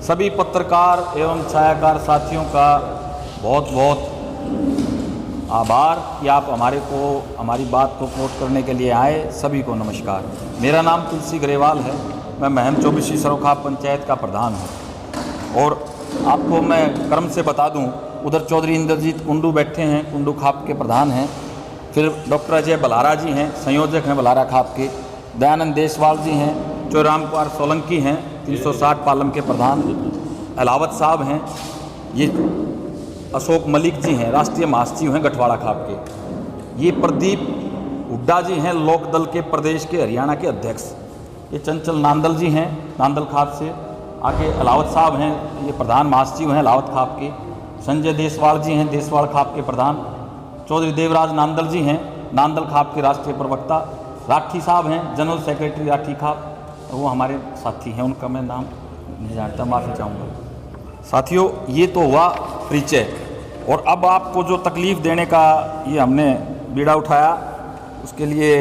सभी पत्रकार एवं छायाकार साथियों का बहुत बहुत आभार कि आप हमारी बात को कोट करने के लिए आए। सभी को नमस्कार। मेरा नाम तुलसी ग्रेवाल है। मैं महम चौबीसी सरोखाप पंचायत का प्रधान हूँ। और आपको मैं क्रम से बता दूँ, उधर चौधरी इंद्रजीत कुंडू बैठे हैं, कुंडू खाप के प्रधान हैं। फिर डॉक्टर अजय बल्हारा जी हैं, संयोजक हैं बल्हारा खाप के। दयानंद देसवाल जी हैं, चौराम कुमार सोलंकी हैं, 360 पालम के प्रधान। अलावत साहब हैं, ये अशोक मलिक जी हैं, राष्ट्रीय महासचिव हैं गठवाड़ा खाप के। ये प्रदीप हुड्डा जी हैं, लोकदल के प्रदेश के हरियाणा के अध्यक्ष। ये चंचल नांदल जी हैं, नांदल खाप से। आगे अलावत साहब हैं, ये प्रधान महासचिव हैं अलावत खाप के। संजय देसवाल जी हैं, देसवाल खाप के प्रधान। चौधरी देवराज नांदल जी हैं, नांदल खाप के राष्ट्रीय प्रवक्ता। राठी साहब हैं, जनरल सेक्रेटरी राठी खाप, वो हमारे साथी हैं, उनका मैं नाम नहीं जानता, माफ़ी चाहूँगा। साथियों, ये तो हुआ परिचय। और अब आपको जो तकलीफ़ देने का ये हमने बीड़ा उठाया, उसके लिए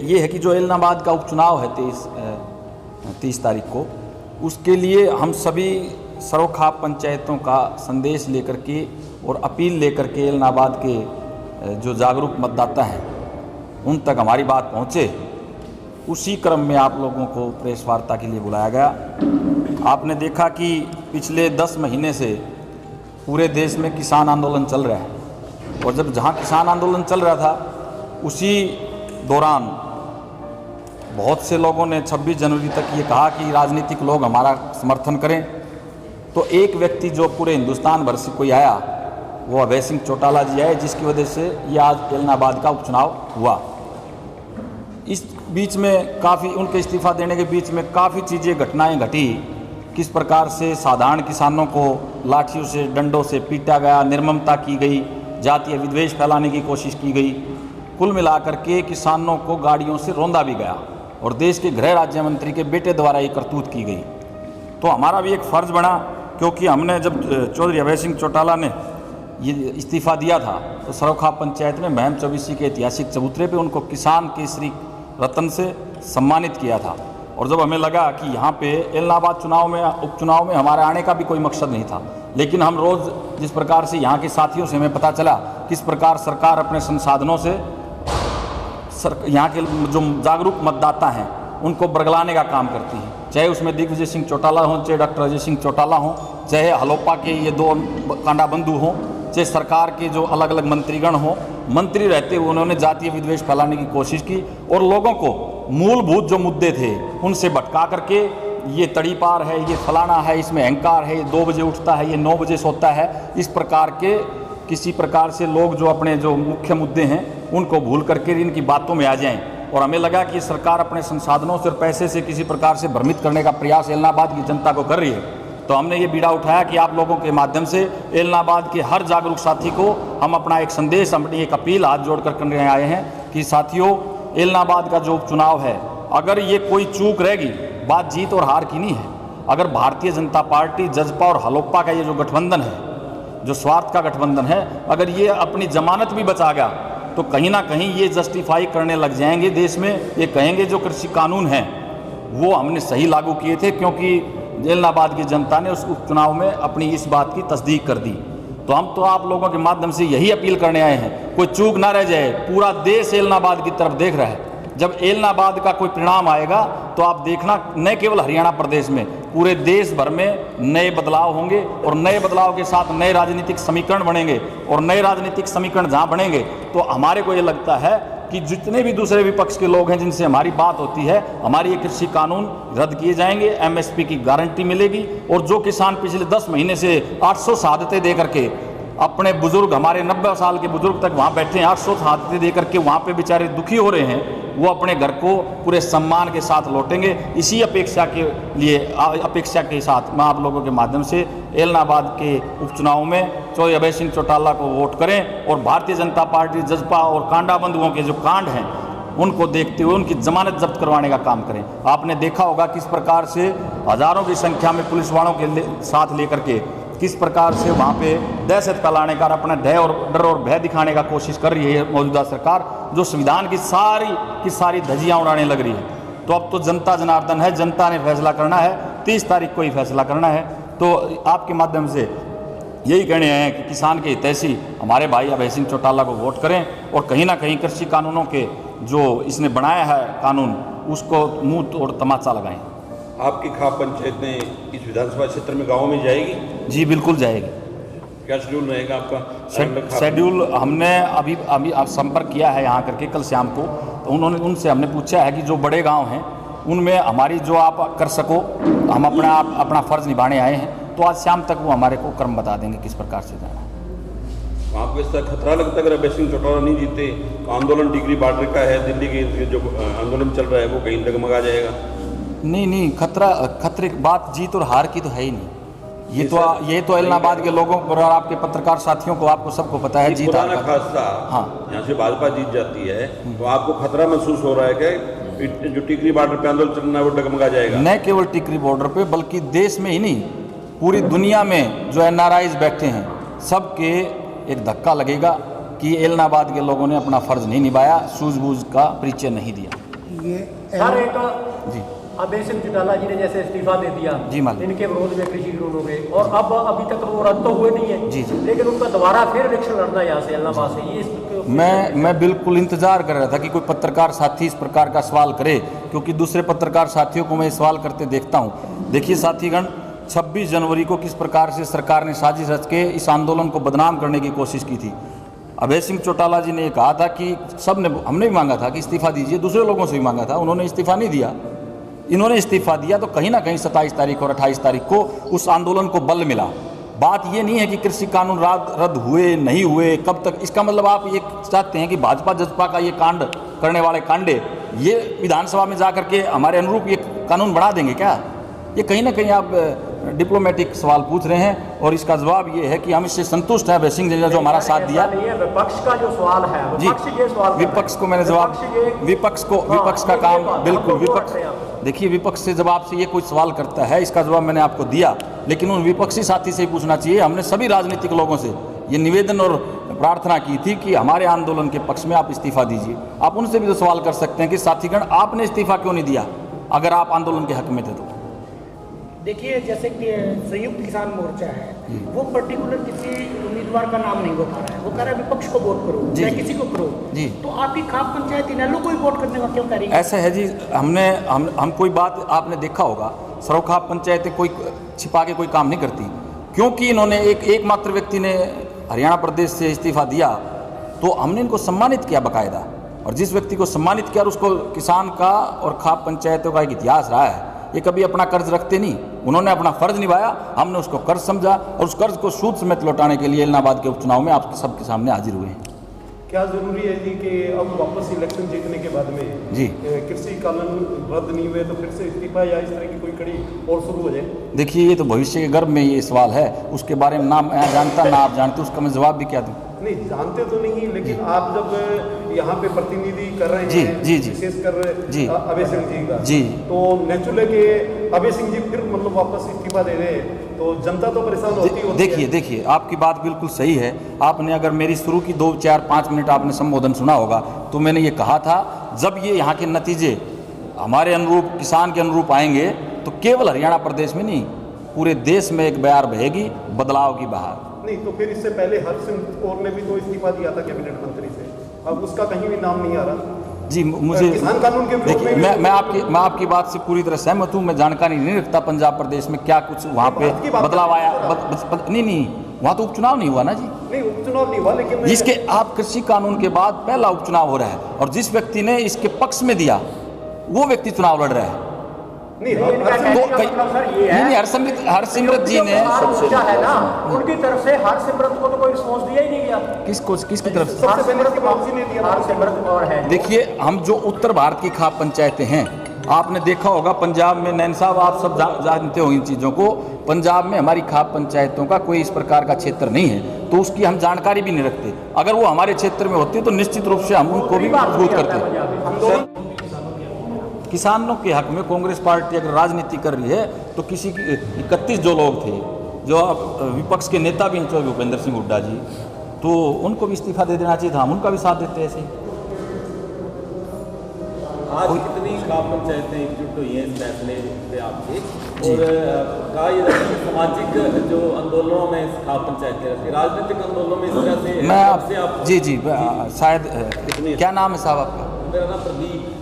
ये है कि जो एलनाबाद का उपचुनाव है 30 तारीख को, उसके लिए हम सभी सरोखाप पंचायतों का संदेश लेकर के और अपील लेकर के एलनाबाद के जो जागरूक मतदाता हैं उन तक हमारी बात पहुँचे, उसी क्रम में आप लोगों को प्रेस वार्ता के लिए बुलाया गया। आपने देखा कि पिछले 10 महीने से पूरे देश में किसान आंदोलन चल रहा है। और जब जहाँ किसान आंदोलन चल रहा था, उसी दौरान बहुत से लोगों ने 26 जनवरी तक ये कहा कि राजनीतिक लोग हमारा समर्थन करें। तो एक व्यक्ति जो पूरे हिंदुस्तान भर से कोई आया, वो अभय सिंह चौटाला जी आए, जिसकी वजह से ये आज एलनाबाद का उपचुनाव हुआ। इस बीच में काफ़ी, उनके इस्तीफा देने के बीच में काफ़ी चीज़ें, घटनाएं घटी। किस प्रकार से साधारण किसानों को लाठियों से, डंडों से पीटा गया, निर्ममता की गई, जातीय विद्वेष फैलाने की कोशिश की गई। कुल मिलाकर के किसानों को गाड़ियों से रौंदा भी गया और देश के गृह राज्य मंत्री के बेटे द्वारा ये करतूत की गई। तो हमारा भी एक फ़र्ज़ बना, क्योंकि हमने जब चौधरी अभय सिंह चौटाला ने ये इस्तीफ़ा दिया था, तो सरोखाप पंचायत में महम चौबीसी के ऐतिहासिक चबूतरे पे उनको किसान केसरी रत्न से सम्मानित किया था। और जब हमें लगा कि यहाँ पे एलनाबाद उपचुनाव में हमारे आने का भी कोई मकसद नहीं था, लेकिन हम रोज़ जिस प्रकार से यहाँ के साथियों से हमें पता चला किस प्रकार सरकार अपने संसाधनों से यहाँ के जो जागरूक मतदाता हैं उनको बरगलाने का काम करती है, चाहे उसमें दिग्विजय सिंह चौटाला हों, चाहे डॉक्टर अजय सिंह चौटाला हों, चाहे हलोपा के ये 2 कांडा बंधु हों, चाहे सरकार के जो अलग अलग मंत्रीगण हों। मंत्री रहते हुए उन्होंने जातीय विद्वेष फैलाने की कोशिश की और लोगों को मूलभूत जो मुद्दे थे उनसे भटका करके ये तड़ीपार है, ये फलाना है, इसमें अहंकार है, ये 2 बजे उठता है, ये 9 बजे सोता है, इस प्रकार के किसी प्रकार से लोग जो अपने जो मुख्य मुद्दे हैं उनको भूल करके इनकी बातों में आ जाएं। और हमें लगा कि सरकार अपने संसाधनों से और पैसे से किसी प्रकार से भ्रमित करने का प्रयास एलनाबाद की जनता को कर रही है। तो हमने ये बीड़ा उठाया कि आप लोगों के माध्यम से एलनाबाद के हर जागरूक साथी को हम अपना एक संदेश, अपनी एक अपील हाथ जोड़कर करने आए हैं कि साथियों, एलनाबाद का जो उपचुनाव है, अगर ये कोई चूक रहेगी, बात जीत और हार की नहीं है। अगर भारतीय जनता पार्टी, जजपा और हलोपा का ये जो गठबंधन है, जो स्वार्थ का गठबंधन है, अगर ये अपनी जमानत भी बचा गया तो कहीं ना कहीं ये जस्टिफाई करने लग जाएंगे देश में। ये कहेंगे जो कृषि कानून हैं वो हमने सही लागू किए थे, क्योंकि एलनाबाद की जनता ने उस उपचुनाव में अपनी इस बात की तस्दीक कर दी। तो हम तो आप लोगों के माध्यम से यही अपील करने आए हैं, कोई चूक ना रह जाए। पूरा देश एलनाबाद की तरफ देख रहा है। जब एलनाबाद का कोई परिणाम आएगा तो आप देखना, न केवल हरियाणा प्रदेश में, पूरे देश भर में नए बदलाव होंगे और नए बदलाव के साथ नए राजनीतिक समीकरण बनेंगे। और नए राजनीतिक समीकरण जहाँ बनेंगे तो हमारे को ये लगता है कि जितने भी दूसरे विपक्ष के लोग हैं जिनसे हमारी बात होती है, हमारी ये कृषि कानून रद्द किए जाएंगे, एमएसपी की गारंटी मिलेगी। और जो किसान पिछले 10 महीने से 800 शहादतें दे करके अपने बुजुर्ग, हमारे 90 साल के बुजुर्ग तक वहाँ बैठे हैं, 800 शहादतें दे करके वहाँ पे बेचारे दुखी हो रहे हैं, वो अपने घर को पूरे सम्मान के साथ लौटेंगे। इसी अपेक्षा के साथ मैं आप लोगों के माध्यम से एलनाबाद के उपचुनाव में चौधरी अभय सिंह चौटाला को वोट करें और भारतीय जनता पार्टी, जजपा और कांडा बंधुओं के जो कांड हैं उनको देखते हुए उनकी जमानत जब्त करवाने का काम करें। आपने देखा होगा किस प्रकार से हजारों की संख्या में पुलिस वालों के साथ लेकर के किस प्रकार से वहाँ पे दहशत फैलाने का, अपना डर और भय दिखाने का कोशिश कर रही है मौजूदा सरकार, जो संविधान की सारी धज्जियाँ उड़ाने लग रही है। तो अब तो जनता जनार्दन है, जनता ने फैसला करना है, 30 तारीख को ही फैसला करना है। तो आपके माध्यम से यही कहने हैं कि किसान के हितैषी हमारे भाई अभय सिंह चौटाला को वोट करें और कहीं ना कहीं कृषि कानूनों के जो इसने बनाया है कानून उसको मुंह तोड़ तमाचा लगाएं। आपकी खाप पंचायत ने इस विधानसभा क्षेत्र में गाँव में जाएगी? जी बिल्कुल जाएगी। क्या शेड्यूल रहेगा आपका? शेड्यूल हमने अभी अभी संपर्क किया है यहाँ करके कल शाम को, तो उनसे हमने पूछा है कि जो बड़े गांव हैं उनमें हमारी जो आप कर सको, हम अपना फ़र्ज़ निभाने आए हैं, तो आज शाम तक वो हमारे को क्रम बता देंगे किस प्रकार से जाना है। आपको इसका खतरा लगता है अगर अभय सिंह चौटाला नहीं जीते तो आंदोलन टिकरी बॉर्डर का है, दिल्ली के जो आंदोलन चल रहा है वो कहीं डगमगा जाएगा? नहीं, खतरे की बात जीत और हार की तो है ही नहीं। ये तो इलाहाबाद के लोगों और आपके पत्रकार साथियों को, आपको सबको पता है जीत हार का। खासा हाँ, यहाँ से भाजपा जीत जाती है तो आपको खतरा महसूस हो रहा है कि जो टिकरी बॉर्डर पे आंदोलन चल रहा है वो डगमगा जाएगा? न केवल टिकरी बॉर्डर पे बल्कि देश में ही नहीं, पूरी दुनिया में जो NRIs बैठे हैं सबके एक धक्का लगेगा कि इलाहाबाद के लोगों ने अपना फर्ज नहीं निभाया, सूझबूझ का परिचय नहीं दिया। ये सर एक जी अभय सिंह चौटाला जी ने जैसे इस्तीफा दे दिया जी मालिक, इनके विरोध में कृषि कानून हो गए और अब अभी तक वो रद्द तो हुए नहीं है जी जी, लेकिन उनका दोबारा फिर इलेक्शन लड़ना है यहाँ से इलाहाबाद से। ये मैं बिल्कुल इंतजार कर रहा था कि कोई पत्रकार साथी इस प्रकार का सवाल करे, क्योंकि दूसरे पत्रकार साथियों को मैं सवाल करते देखता हूँ। देखिए साथीगण, 26 जनवरी को किस प्रकार से सरकार ने साजिश रच के इस आंदोलन को बदनाम करने की कोशिश की थी। अभय सिंह चौटाला जी ने ये कहा था कि हमने भी मांगा था कि इस्तीफा दीजिए, दूसरे लोगों से भी मांगा था, उन्होंने इस्तीफा नहीं दिया। इन्होंने इस्तीफा दिया तो कहीं ना कहीं 27 तारीख और 28 तारीख को उस आंदोलन को बल मिला। बात ये नहीं है कि कृषि कानून रद्द हुए नहीं हुए, कब तक, इसका मतलब आप ये चाहते हैं कि भाजपा जजपा का ये कांड करने वाले कांडे ये विधानसभा में जा करके हमारे अनुरूप ये कानून बना देंगे क्या? ये कहीं ना कहीं आप डिप्लोमेटिक सवाल पूछ रहे हैं और इसका जवाब ये है कि हम इससे संतुष्ट हैं अभय सिंह जी ने जो हमारा साथ दिया। विपक्ष का जो सवाल है जी, विपक्ष को मैंने जवाब, विपक्ष का काम बिल्कुल, विपक्ष देखिए, विपक्ष से जब आपसे ये कोई सवाल करता है इसका जवाब मैंने आपको दिया, लेकिन उन विपक्षी साथी से ही पूछना चाहिए। हमने सभी राजनीतिक लोगों से ये निवेदन और प्रार्थना की थी कि हमारे आंदोलन के पक्ष में आप इस्तीफा दीजिए। आप उनसे भी तो सवाल कर सकते हैं कि साथीगण आपने इस्तीफा क्यों नहीं दिया अगर आप आंदोलन के हक में थे तो। देखिए, जैसे कि संयुक्त किसान मोर्चा है वो पर्टिकुलर किसी उम्मीदवार का नाम नहीं बता रहा है, वो कह रहा है विपक्ष को वोट करो या किसी को करो जी। तो आपकी खाप पंचायत इनेलो को ही वोट करने का क्यों कह रही है? ऐसा है जी, हम कोई बात आपने देखा होगा, सर्व खाप पंचायतें कोई छिपा के कोई काम नहीं करती, क्योंकि इन्होंने एकमात्र व्यक्ति ने हरियाणा प्रदेश से इस्तीफा दिया तो हमने इनको सम्मानित किया बाकायदा, और जिस व्यक्ति को सम्मानित किया उसको किसान का और खाप पंचायतों का एक इतिहास रहा है। ये कभी अपना कर्ज रखते नहीं, उन्होंने अपना फर्ज निभाया, हमने उसको कर्ज समझा और उस कर्ज को सूद समेत लौटाने के लिए इलाहाबाद के उपचुनाव में आप सबके सामने हाजिर हुए हैं। क्या जरूरी है जी कि अब वापस इलेक्शन जीतने के बाद में जी कृषि कानून रद्द नहीं हुए तो फिर से इस्तीफा या इस तरह की कोई कड़ी और शुरू हो जाए? देखिए, ये तो भविष्य के गर्भ में ये सवाल है, उसके बारे में ना मैं जानता ना आप जानते, उसका मैं जवाब भी क्या दूँ? नहीं जानते तो नहीं, लेकिन आप जब यहाँ पे प्रतिनिधि कर रहे हैं जी विशेषकर अभय सिंह जी का जी, तो नेचुरल के अभय सिंह जी फिर मतलब वापस इस्तीफा दे रहे तो जनता तो परेशान होती है। देखिए आपकी बात बिल्कुल सही है। आपने अगर मेरी शुरू की 2, 4, 5 मिनट आपने संबोधन सुना होगा तो मैंने ये कहा था, जब ये यहाँ के नतीजे हमारे अनुरूप, किसान के अनुरूप आएंगे तो केवल हरियाणा प्रदेश में नहीं पूरे देश में एक बयार बहेगी बदलाव की बहार। नहीं तो फिर इससे पहले हरसिमरत कौर ने भी तो इस्तीफा दिया था कैबिनेट मंत्री से, अब उसका कहीं भी नाम नहीं आ रहा जी। मुझे किसान कानून के देखिए, मैं आपकी बात से पूरी तरह सहमत हूँ। मैं जानकारी नहीं रखता पंजाब प्रदेश में क्या कुछ वहाँ पे बदलाव आया। नहीं, वहाँ तो उपचुनाव नहीं हुआ ना जी। नहीं, उपचुनाव नहीं हुआ, लेकिन इसके आप कृषि कानून के बाद पहला उपचुनाव हो रहा है और जिस व्यक्ति ने इसके पक्ष में दिया वो व्यक्ति चुनाव लड़ रहा है। हरसिमरत जी ने है ना, उनकी तरफ से हरसिमरत को तो कोई रिस्पॉन्स दिया ही नहीं गया। किसकी तरफ से? हरसिमरत कौर है। देखिए, हम जो उत्तर भारत की खाप पंचायतें हैं, आपने देखा होगा पंजाब में, नैन साहब आप सब जानते हो इन चीज़ों को, पंजाब में हमारी खाप पंचायतों का कोई इस प्रकार का क्षेत्र नहीं है तो उसकी हम जानकारी भी नहीं रखते। अगर वो हमारे क्षेत्र में होती तो निश्चित रूप से हम उनको भी मजबूत करते। किसानों के हक में कांग्रेस पार्टी अगर राजनीति कर रही है तो किसी की 31 जो लोग थे, जो विपक्ष के नेता भी हैं, भूपेंद्र सिंह हुड्डा जी, तो उनको भी इस्तीफा दे देना चाहिए था, हम उनका भी साथ देते ऐसे ही। आज कितनी खाप पंचायतें एकजुट हुई हैं इस फैसले पे आपके, और कहा ये जाता है कि सामाजिक जो आंदोलनों में इस खाप पंचायतें रहती, राजनीतिक आंदोलनों में इस तरह से मैं आपसे आप जी शायद क्या नाम है साहब आपका? मेरा नाम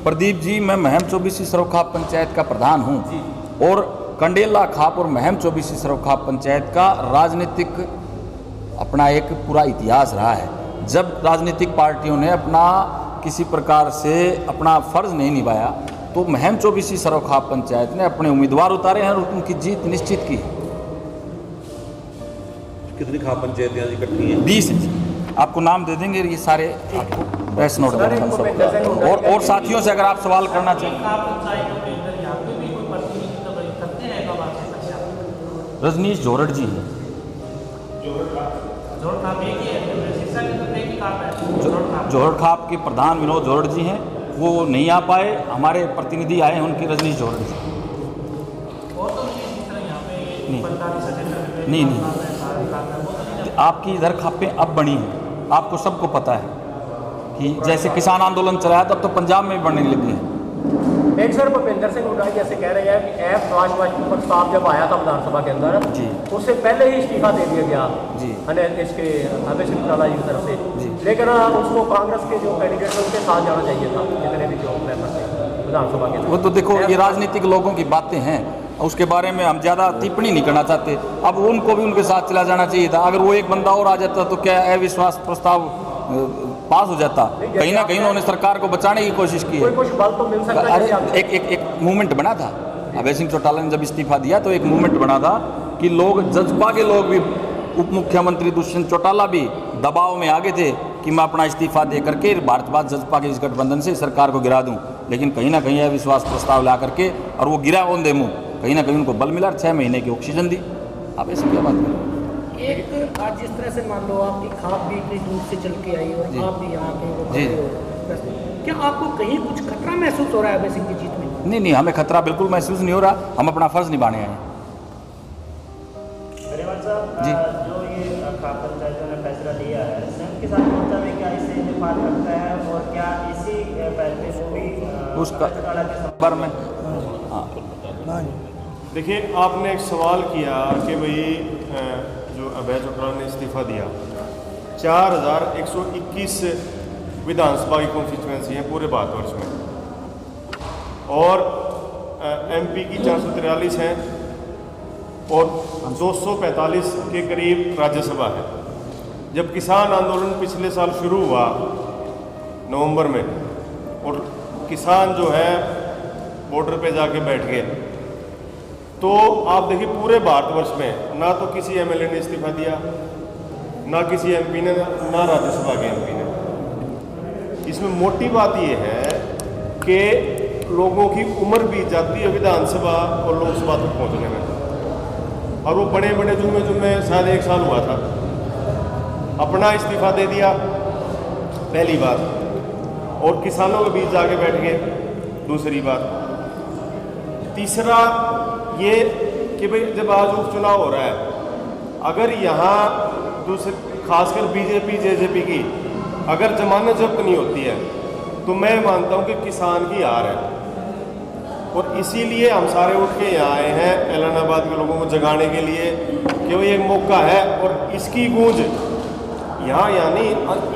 प्रदीप जी। मैं महम 24 सरव खाप पंचायत का प्रधान हूँ और कंडेला खाप और महम 24 सरव खाप पंचायत का राजनीतिक अपना एक पूरा इतिहास रहा है। जब राजनीतिक पार्टियों ने अपना किसी प्रकार से अपना फर्ज नहीं निभाया तो महम 24 सरव खाप पंचायत ने अपने उम्मीदवार उतारे हैं और उनकी जीत निश्चित की। कितनी खाप पंचायतें आज इकट्ठी हैं? 20 आपको नाम दे देंगे, ये सारे आपको प्रेस नोट देंगे हम सब। और साथियों से अगर आप सवाल करना चाहें। रजनीश जोरड़ जी हैं। जोहड़ खाप के प्रधान विनोद जोरड़ जी हैं, वो नहीं आ पाए, हमारे प्रतिनिधि आए हैं उनकी रजनीश जोरड़ जी। नहीं आपकी इधर खापें अब बनी हैं, आपको सबको पता है कि जैसे किसान आंदोलन चलाया तब तो पंजाब में भी बनने लगी हैं। एक सर भूपेंद्र सिंह हुड्डा जैसे कह रहे हैं कि ऐप राजवाज प्रस्ताव जब आया था विधानसभा के अंदर जी, उससे पहले ही इस्तीफा दे दिया गया जी इसके अभय सिंह चौटाला जी की तरफ से, लेकिन उसको कांग्रेस के जो कैंडिडेट हैं उनके साथ जाना चाहिए था जितने भी जो मेंबर थे विधानसभा के। वो तो देखो ये राजनीतिक लोगों की बातें हैं, उसके बारे में हम ज़्यादा टिप्पणी नहीं करना चाहते। अब उनको भी उनके साथ चला जाना चाहिए था। अगर वो एक बंदा और आ जाता तो क्या अविश्वास प्रस्ताव पास हो जाता? कहीं ना कहीं उन्होंने सरकार को बचाने की कोशिश की है। कुछ बल तो मिल सकता है। अरे एक मूवमेंट बना था, अभय सिंह चौटाला ने जब इस्तीफा दिया तो एक मूवमेंट बना था कि लोग, जजपा के लोग भी, उप मुख्यमंत्री दुष्यंत चौटाला भी दबाव में आगे थे कि मैं अपना इस्तीफा दे करके भारत जजपा के इस गठबंधन से सरकार को गिरा दूं। लेकिन कहीं ना कहीं अविश्वास प्रस्ताव ला करके और वो गिरा ओंधे मुँह, कहीं ना कहीं उनको बल मिला, 6 महीने की ऑक्सीजन दी। आप ऐसी क्या बात करें? एक आज जिस तरह से मान लो आपकी खाप भी इतनी दूर से चल के आई और आप भी यहाँ के हो, क्या आपको कहीं कुछ खतरा महसूस हो रहा है अभय सिंह की जीत में? नहीं, हमें खतरा बिल्कुल महसूस नहीं हो रहा। हम अपना फर्ज निभाने आए हैं। जी, जो ये खाप पंचायतों ने फैसला लिया है, संघ किसान मोर्चा में क्या इससे इत्तेफाक रखता है और क्या इसी फैसले को भी उसका पर में देखिए, आपने एक सवाल किया कि भाई जो अभय चौटाला ने इस्तीफा दिया, 4121 विधानसभा की कॉन्स्टिट्यूंसी है पूरे भारतवर्ष में, और एमपी की 443 हैं और 245 के करीब राज्यसभा है। जब किसान आंदोलन पिछले साल शुरू हुआ नवंबर में, और किसान जो है बॉर्डर पे जाके बैठ गए, तो आप देखिए पूरे भारतवर्ष में ना तो किसी एमएलए ने इस्तीफा दिया, ना किसी एमपी ने, ना राज्यसभा के एमपी ने। इसमें मोटी बात यह है कि लोगों की उम्र बीत जाती है विधानसभा और लोकसभा तक पहुंचने में, और वो बड़े बड़े जुम्मे शायद 1 साल हुआ था, अपना इस्तीफा दे दिया पहली बात, और किसानों के बीच जाके बैठ गए दूसरी बात। तीसरा ये कि भाई जब आज उपचुनाव हो रहा है, अगर यहाँ दूसरे खासकर बीजेपी जेजेपी की अगर जमानत जब्त नहीं होती है तो मैं मानता हूँ कि किसान की हार है। और इसीलिए हम सारे उठ के यहाँ आए हैं ऐलानाबाद के लोगों को जगाने के लिए कि भाई एक मौका है, और इसकी गूंज यहाँ यानी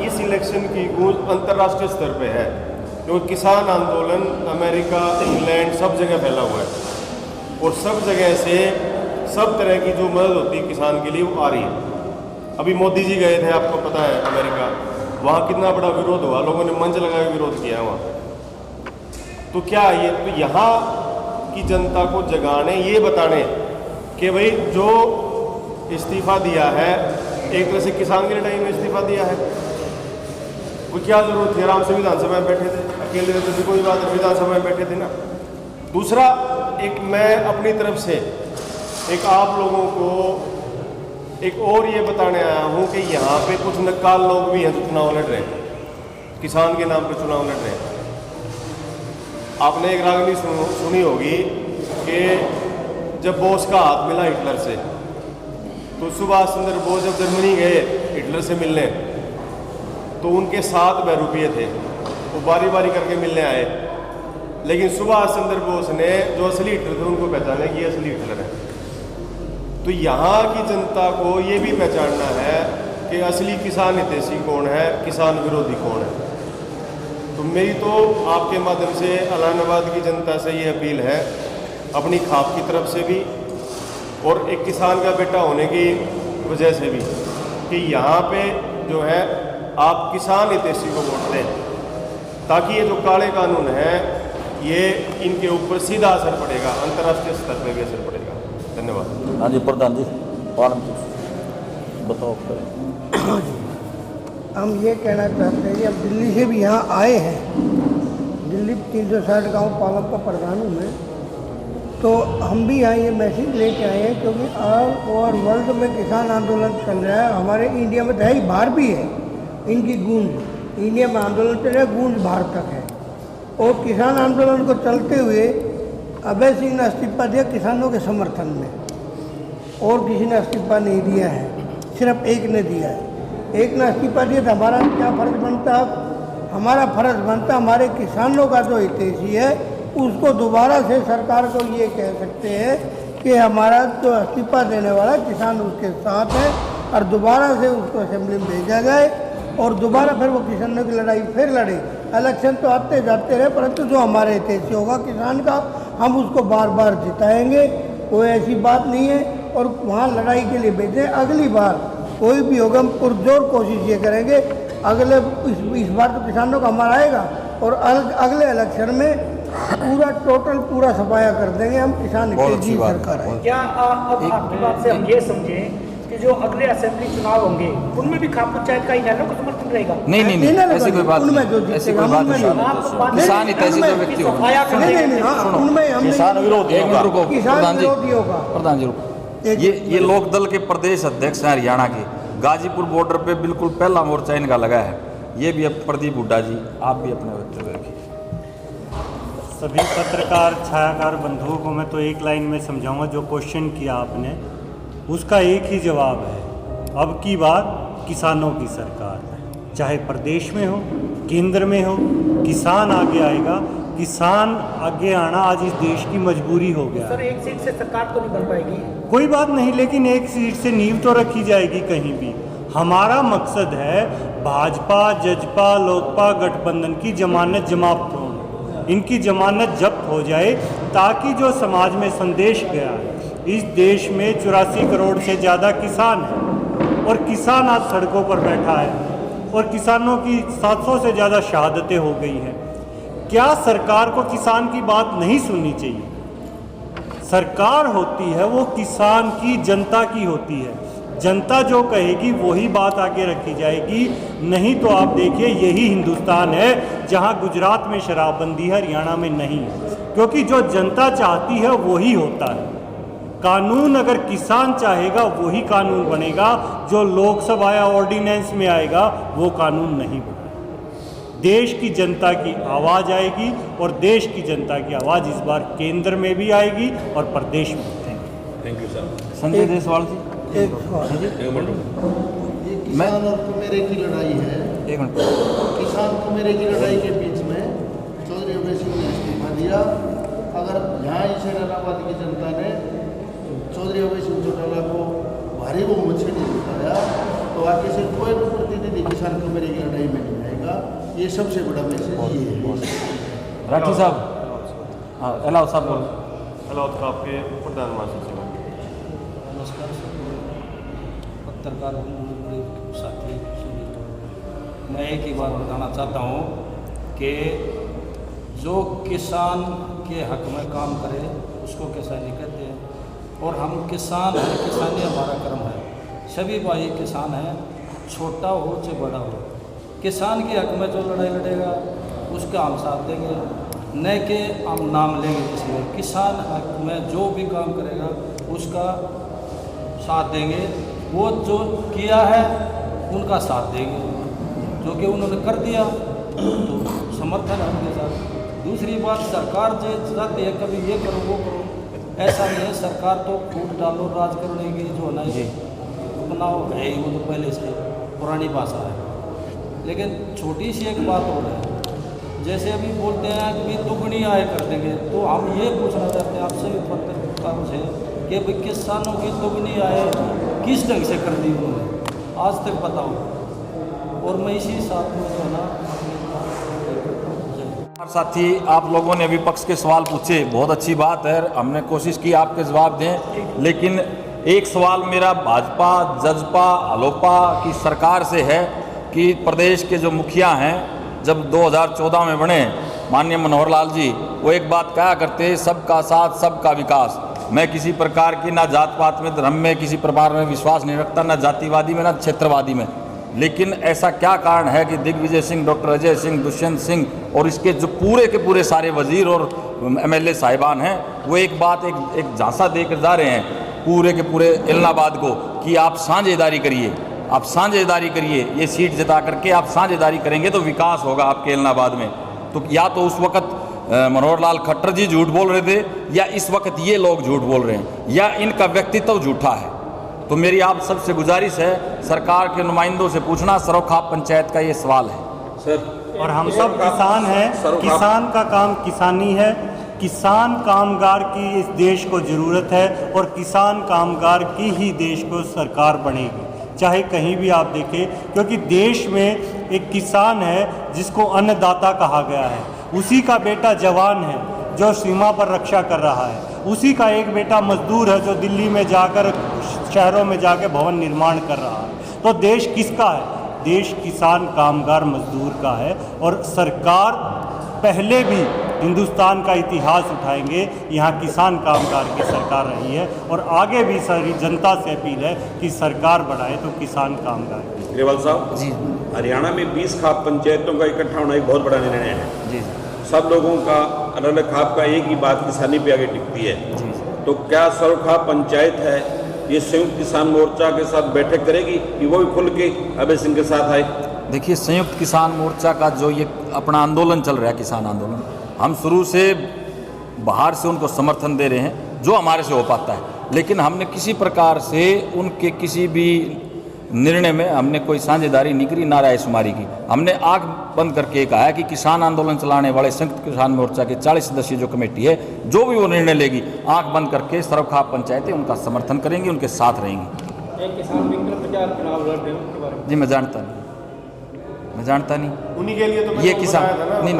इस इलेक्शन की गूंज अंतर्राष्ट्रीय स्तर पे है, क्योंकि किसान आंदोलन अमेरिका, इंग्लैंड सब जगह फैला हुआ है, और सब जगह से सब तरह की जो मदद होती है किसान के लिए वो आ रही है। अभी मोदी जी गए थे, आपको पता है, अमेरिका, वहाँ कितना बड़ा विरोध हुआ, लोगों ने मंच लगा के विरोध किया है वहाँ। तो क्या ये तो यहाँ की जनता को जगाने, ये बताने कि भाई जो इस्तीफा दिया है एक तरह से किसान के लड़ाई में इस्तीफा दिया है, वो क्या जरूरत थी? आराम से विधानसभा में बैठे थे, अकेले रहते थे, कोई बात नहीं, विधानसभा में बैठे थे ना। दूसरा, एक मैं अपनी तरफ से एक आप लोगों को एक और ये बताने आया हूँ कि यहाँ पे कुछ नक्काल लोग भी हैं जो चुनाव लड़ रहे हैं, किसान के नाम पे चुनाव लड़ रहे हैं। आपने एक राजनीति सुनी होगी कि जब बोस का हाथ मिला हिटलर से, तो सुभाष चंद्र बोस जब जर्मनी गए हिटलर से मिलने, तो उनके 7 बहरूपिये थे, वो बारी बारी करके मिलने आए, लेकिन सुभाष चंद्र बोस ने जो असली हिटलर थे उनको पहचाना कि ये असली हिटलर है। तो यहाँ की जनता को ये भी पहचानना है कि असली किसान हितैषी कौन है, किसान विरोधी कौन है। तो मेरी तो आपके माध्यम से इलाहाबाद की जनता से ये अपील है, अपनी खाप की तरफ से भी और एक किसान का बेटा होने की वजह से भी, कि यहाँ पे जो है आप किसान हितैषी को वोट दें, ताकि ये जो काले कानून हैं ये इनके ऊपर सीधा असर पड़ेगा, अंतर्राष्ट्रीय स्तर पर भी असर पड़ेगा। धन्यवाद। हाँ जी प्रधान जी, बताओ। हम ये कहना चाहते हैं कि अब दिल्ली से भी यहाँ आए हैं, दिल्ली 360 गांव पालम का प्रधान हूँ मैं, तो हम भी यहाँ ये मैसेज लेके आए हैं क्योंकि ऑल ओवर वर्ल्ड में किसान आंदोलन चल रहा है। हमारे इंडिया में तो है ही, बाहर भी है इनकी गूंज, इंडिया में आंदोलन चल रहा है, गूंज बाहर तक है। और किसान आंदोलन को चलते हुए अभय सिंह ने इस्तीफा दिया किसानों के समर्थन में, और किसी ने इस्तीफा नहीं दिया है, सिर्फ एक ने दिया है। एक ने इस्तीफा दिया तो हमारा क्या फ़र्ज बनता है? हमारा फ़र्ज बनता हमारे किसानों का जो हितैषी है उसको दोबारा से सरकार को ये कह सकते हैं कि हमारा जो इस्तीफा देने वाला किसान उसके साथ है, और दोबारा से उसको असेंबली में भेजा जाए और दोबारा फिर वो किसानों की लड़ाई फिर लड़े। इलेक्शन तो आते जाते रहे, परंतु जो हमारे हितैषी होगा किसान का, हम उसको बार बार जिताएंगे, कोई ऐसी बात नहीं है। और वहाँ लड़ाई के लिए भेजें, अगली बार कोई भी होगा हम पुरजोर कोशिश ये करेंगे, अगले इस बार तो किसानों का हमारा आएगा और अगले इलेक्शन में पूरा सफाया कर देंगे हम, किसान हितैषी सरकार है। क्या अब आपकी बात से हम ये समझें कि जो अगले असेंबली चुनाव होंगे उनमें भी खाप पंचायत का इनेलो को समर्थन रहेगा? नहीं, ऐसी कोई बात नहीं, ऐसी कोई बात नहीं। किसान हितैषी जो व्यक्ति होगा, किसान विरोधी होगा, प्रधान जी रुको। ये लोकदल के प्रदेश अध्यक्ष हैं हरियाणा के, गाजीपुर बॉर्डर पे बिल्कुल पहला मोर्चा इनका लगा है। ये भी अब प्रदीप हुड्डा जी, आप भी अपने वक्तव्य रखिए। सभी पत्रकार छायाकार बंधुओं को मैं तो एक लाइन में समझाऊंगा, जो क्वेश्चन किया आपने उसका एक ही जवाब है। अब की बार किसानों की सरकार है, चाहे प्रदेश में हो, केंद्र में हो, किसान आगे आएगा। किसान आगे आना आज इस देश की मजबूरी हो गया। सर, एक सीट से सरकार तो नहीं बन पाएगी, कोई बात नहीं, लेकिन एक सीट से नींव तो रखी जाएगी कहीं भी। हमारा मकसद है भाजपा, जजपा, लोकपा गठबंधन की जमानत जमाप्त हो, इनकी जमानत जब्त हो जाए, ताकि जो समाज में संदेश गया है, इस देश में 84 करोड़ से ज़्यादा किसान हैं और किसान आज सड़कों पर बैठा है और किसानों की 700 से ज़्यादा शहादतें हो गई हैं। क्या सरकार को किसान की बात नहीं सुननी चाहिए? सरकार होती है वो किसान की, जनता की होती है। जनता जो कहेगी वही बात आगे रखी जाएगी। नहीं तो आप देखिए यही हिंदुस्तान है जहां गुजरात में शराबबंदी है, हरियाणा में नहीं है, क्योंकि जो जनता चाहती है वही होता है। कानून अगर किसान चाहेगा वही कानून बनेगा, जो लोकसभा या ऑर्डिनेंस में आएगा वो कानून नहीं बनेगा। देश की जनता की आवाज़ आएगी और देश की जनता की आवाज़ इस बार केंद्र में भी आएगी और प्रदेश में। Thank you sir. Sanjay Deshwal ji, एक सवाल, ये किसान और कुमेरे की लड़ाई है। एक मिनट। किसान कुमेरे की लड़ाई के बीच में चौधरी अभय सिंह ने इस्तीफा दिया। अगर यहाँ इस इलाहाबाद की जनता ने चौधरी अभय सिंह चौटाला को भारी बहुमत से नहीं जिताया, तो आगे से कोई भी प्रतिनिधि किसान कुमेरे की लड़ाई में नहीं आएगा। ये सबसे बड़ा मैसेज ये है। राठी साहब, हाँ अलाउ साहब बोलो। अलाउद्दीन आपके प्रधान महासचिव। नमस्कार पत्रकार साथी, मैं एक ही बात बताना चाहता हूँ कि जो किसान के हक में काम करे उसको किसानी कहते हैं, और हम किसान हैं, किसानी हमारा कर्म है। सभी भाई किसान हैं, छोटा हो चाहे बड़ा हो। किसान के हक में जो लड़ाई लड़ेगा उसका हम साथ देंगे, न कि हम नाम लेंगे किसी में। किसान हक में जो भी काम करेगा उसका साथ देंगे, वो जो किया है उनका साथ देंगे, जो कि उन्होंने कर दिया तो समर्थन है उनके साथ। दूसरी बात, सरकार जो चाहती है कभी ये करो वो करो, ऐसा नहीं है। सरकार तो फूट डालो राज करने की जो होना है बनाओ है ही, वो तो पहले से पुरानी भाषा है। लेकिन छोटी सी एक बात हो रही है, जैसे अभी बोलते हैं कि भाई दुगनी आय कर देंगे, तो हम ये पूछना चाहते हैं आपसे पत्रकारों से कि भाई किसानों की दुगनी आय किस ढंग से कर दी उन्होंने आज तक बताओ। और मैं इसी साथ में जो है ना साथी, आप लोगों ने विपक्ष के सवाल पूछे, बहुत अच्छी बात है, हमने कोशिश की आपके जवाब दें, लेकिन एक सवाल मेरा भाजपा, जजपा, अलोपा की सरकार से है कि प्रदेश के जो मुखिया हैं, जब 2014 में बने माननीय मनोहर लाल जी, वो एक बात कहा करते, सबका साथ सबका विकास। मैं किसी प्रकार की ना जात पात में, धर्म में किसी प्रकार में विश्वास नहीं रखता, ना जातिवादी में ना क्षेत्रवादी में, लेकिन ऐसा क्या कारण है कि दिग्विजय सिंह, डॉक्टर अजय सिंह, दुष्यंत सिंह और इसके जो पूरे के पूरे सारे वजीर और MLA साहिबान हैं, वो एक बात एक झांसा देकर जा रहे हैं पूरे के पूरे इलाहाबाद को कि आप साझेदारी करिए, आप साझेदारी करिए, ये सीट जिता करके आप साझेदारी करेंगे तो विकास होगा आपके इलाहाबाद में। तो या तो उस वक्त मनोहर लाल खट्टर जी झूठ बोल रहे थे, या इस वक्त ये लोग झूठ बोल रहे हैं, या इनका व्यक्तित्व झूठा है। तो मेरी आप सबसे गुजारिश है, सरकार के नुमाइंदों से पूछना, सरोखाप पंचायत का ये सवाल है सर। और हम सब किसान हैं, किसान का काम किसानी है, किसान कामगार की इस देश को ज़रूरत है और किसान कामगार की ही देश को सरकार बनेगी, चाहे कहीं भी आप देखें, क्योंकि देश में एक किसान है जिसको अन्नदाता कहा गया है, उसी का बेटा जवान है जो सीमा पर रक्षा कर रहा है, उसी का एक बेटा मजदूर है जो दिल्ली में जाकर शहरों में जाकर भवन निर्माण कर रहा है। तो देश किसका है? देश किसान कामगार मजदूर का है। और सरकार पहले भी हिंदुस्तान का इतिहास उठाएंगे, यहाँ किसान कामगार की सरकार रही है और आगे भी सारी जनता से अपील है कि सरकार बढ़ाए तो किसान कामगार की। ग्रेवाल साहब जी, हरियाणा में 20 खाप पंचायतों का इकट्ठा होना एक बहुत बड़ा निर्णय है जी। सब लोगों का अलग अलग खाप का एक ही बात किसानी पे आगे टिकती है जी। तो क्या सरोखाप पंचायत है ये संयुक्त किसान मोर्चा के साथ बैठक करेगी कि वो भी खुल के अभय सिंह के साथ आए? देखिए, संयुक्त किसान मोर्चा का जो ये अपना आंदोलन चल रहा है, किसान आंदोलन, हम शुरू से बाहर से उनको समर्थन दे रहे हैं जो हमारे से हो पाता है, लेकिन हमने किसी प्रकार से उनके किसी भी निर्णय में हमने कोई साझेदारी नहीं करी, ना रायशुमारी की। हमने आंख बंद करके कहा है कि किसान आंदोलन चलाने वाले संयुक्त किसान मोर्चा की 40 सदस्यीय जो कमेटी है, जो भी वो निर्णय लेगी, आंख बंद करके सरोखाप पंचायतें उनका समर्थन करेंगी, उनके साथ रहेंगी। किसान मिलकर प्रचार चुनाव लड़ रहे हैं उनके बारे में जी मैं जानता नहीं उन्हीं के लिए तो ये किसान नहीं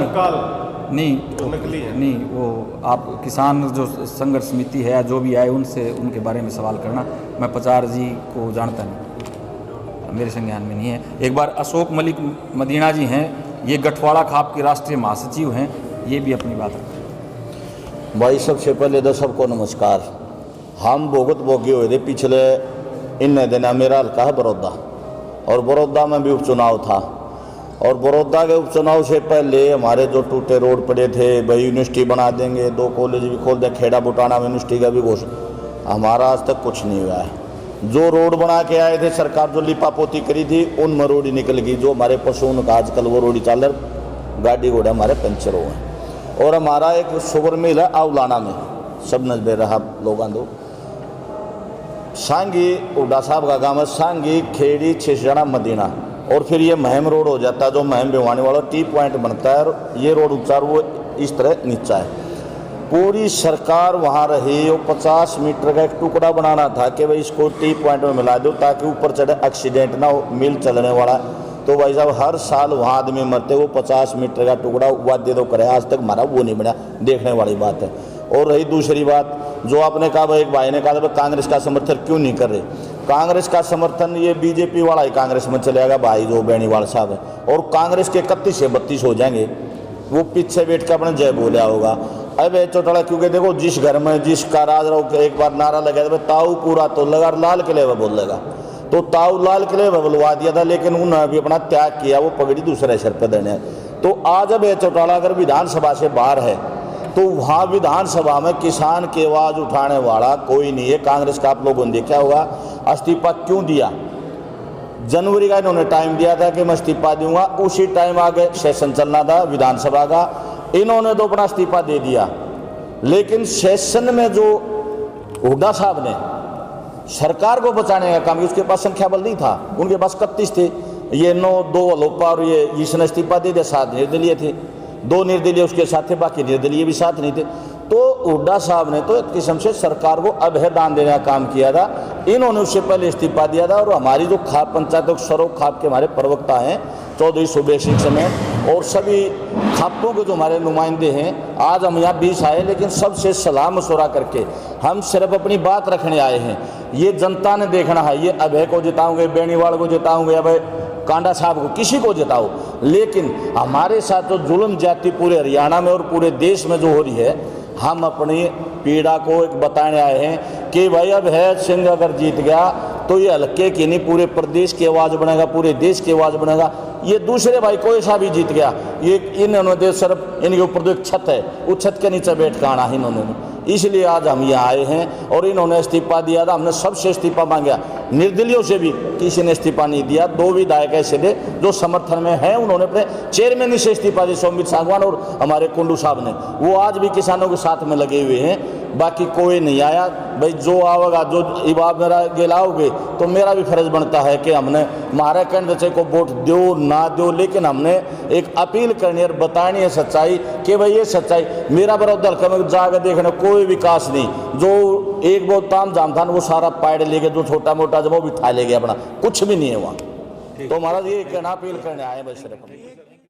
नकली है। नहीं, वो आप किसान जो संघर्ष समिति है या जो भी आए उनसे उनके बारे में सवाल करना। मैं पचार जी को जानता नहीं, मेरे संज्ञान में नहीं है। एक बार अशोक मलिक मदीना जी हैं, ये गठवाड़ा खाप के राष्ट्रीय महासचिव हैं, ये भी अपनी बात रखें। भाई सबसे पहले तो सबको नमस्कार। हम भोगत भोगे हुए थे पिछले इन दिनों, मेरा हल्का है बड़ौदा, और बड़ौदा में भी उपचुनाव था, और बड़ौदा के उपचुनाव से पहले हमारे जो टूटे रोड पड़े थे, भाई यूनिवर्सिटी बना देंगे, 2 कॉलेज भी खोल दे, खेड़ा बुटाना में यूनिवर्सिटी का भी घोषणा, हमारा आज तक कुछ नहीं हुआ है। जो रोड बना के आए थे सरकार, जो लिपापोती करी थी, उनमें रोड निकल गई। जो हमारे पशुओं का आजकल वो रोड चल रहा, गाड़ी घोड़े हमारे पंचर हुए हैं। और हमारा एक शुगर मिल है आउलाना में, सब नजबे रहा लोग दो सांगी उडा साहब का गाँव है, सांगी खेड़ी छिसजाना मदीना, और फिर ये महम रोड हो जाता है, जो महम भिवानी वाला टी पॉइंट बनता है, और ये रोड उचार वो इस तरह नीचा है। पूरी सरकार वहाँ रही, वो 50 मीटर का एक टुकड़ा बनाना था कि भाई इसको टी पॉइंट में मिला दो ताकि ऊपर चढ़े एक्सीडेंट ना हो, मिल चलने वाला। तो भाई साहब हर साल वहाँ आदमी मरते, वो 50 मीटर का टुकड़ा वाद्य तो करे, आज तक हमारा वो नहीं बना, देखने वाली बात है। और रही दूसरी बात, जो आपने कहा, एक भाई ने कहा कांग्रेस का समर्थन क्यों नहीं कर रहे। कांग्रेस का समर्थन ये बीजेपी वाला ही कांग्रेस में चलेगा भाई, जो बेनीवाल साहब है, और कांग्रेस के 31 से 32 हो जाएंगे। वो पीछे बैठ कर अपने जय बोला होगा। अब चौटाला, क्योंकि देखो जिस घर में जिसका राज रहो, एक बार नारा लगा था ताऊ पूरा तो लगा, लाल किले में बोलेगा, तो ताऊ लाल किले में बुलवा दिया था, लेकिन उन्होंने भी अपना त्याग किया, वो पगड़ी दूसरे सिर पर देने। तो आज अब चौटाला अगर विधानसभा से बाहर है, तो वहाँ विधानसभा में किसान की आवाज़ उठाने वाला कोई नहीं है। कांग्रेस का आप लोगों ने देखा होगा, इस्तीफा क्यों दिया? जनवरी का इन्होंने टाइम दिया था कि मैं इस्तीफा दूंगा, उसी टाइम आगे सेशन चलना था विधानसभा का, इन्होंने तो अपना इस्तीफा दे दिया। लेकिन सेशन में जो हुड्डा साहब ने सरकार को बचाने का काम, उसके पास संख्या बल नहीं था, उनके पास 31 थे, ये 2 अलोपा और ये इसने इस्तीफा दे दिया, 7 निर्दलीय थे। 2 निर्दलीय उसके साथ थे, बाकी निर्दलीय भी साथ नहीं थे। तो हुड्डा साहब ने तो एक किस्म से सरकार को अभय दान देने का काम किया था। इन्होंने उससे पहले इस्तीफा दिया था। और हमारी जो खाप पंचायतों सरोग खाप के हमारे प्रवक्ता हैं चौधरी सुबेर सिंह समेत और सभी खापों के जो हमारे नुमाइंदे हैं, आज हम यहाँ 20 आए, लेकिन सबसे सलाह मशवरा करके हम सिर्फ अपनी बात रखने आए हैं। ये जनता ने देखना है, ये अभय को जिताऊंगे, बेनीवाल को जिताऊंगे, अब कांडा साहब को, किसी को जिताओ, लेकिन हमारे साथ जो जुल्म जाति पूरे हरियाणा में और पूरे देश में जो हो रही है, हम अपनी पीड़ा को एक बताने आए हैं कि भाई अब है सिंह अगर जीत गया तो ये हल्के की नहीं पूरे प्रदेश की आवाज़ बनेगा, पूरे देश की आवाज़ बनेगा। ये दूसरे भाई कोई सा भी जीत गया, ये इन्होंने सिर्फ इनके ऊपर जो एक छत है उस छत के नीचे बैठ कर आना है इन्होंने, इसलिए आज हम यहाँ आए हैं। और इन्होंने इस्तीफा दिया था, हमने सबसे इस्तीफा मांगा, निर्दलियों से भी किसी ने इस्तीफा नहीं दिया। 2 विधायक ऐसे थे जो समर्थन में हैं, उन्होंने अपने चेयरमैन से इस्तीफा दिया, सौमित सांगवान और हमारे कुंडू साहब ने, वो आज भी किसानों के साथ में लगे हुए हैं। बाकी कोई नहीं आया। भाई जो आवेगा, जो इबाब मेरा गिलाओगे तो मेरा भी फर्ज बनता है कि हमने हमारे कैंडिडेट को वोट दो ना दो, लेकिन हमने एक अपील करनी और बतानी है सच्चाई कि भाई ये सच्चाई मेरा बराबर हल्का में जाकर देखने कोई विकास नहीं, जो एक बहुत ताम झाम था वो सारा पाड़ ले गए, जो छोटा मोटा जब वो भी ठा ले गया, अपना कुछ भी नहीं है वहाँ। तो हमारा ये कहना अपील करने आए बस सिर्फ।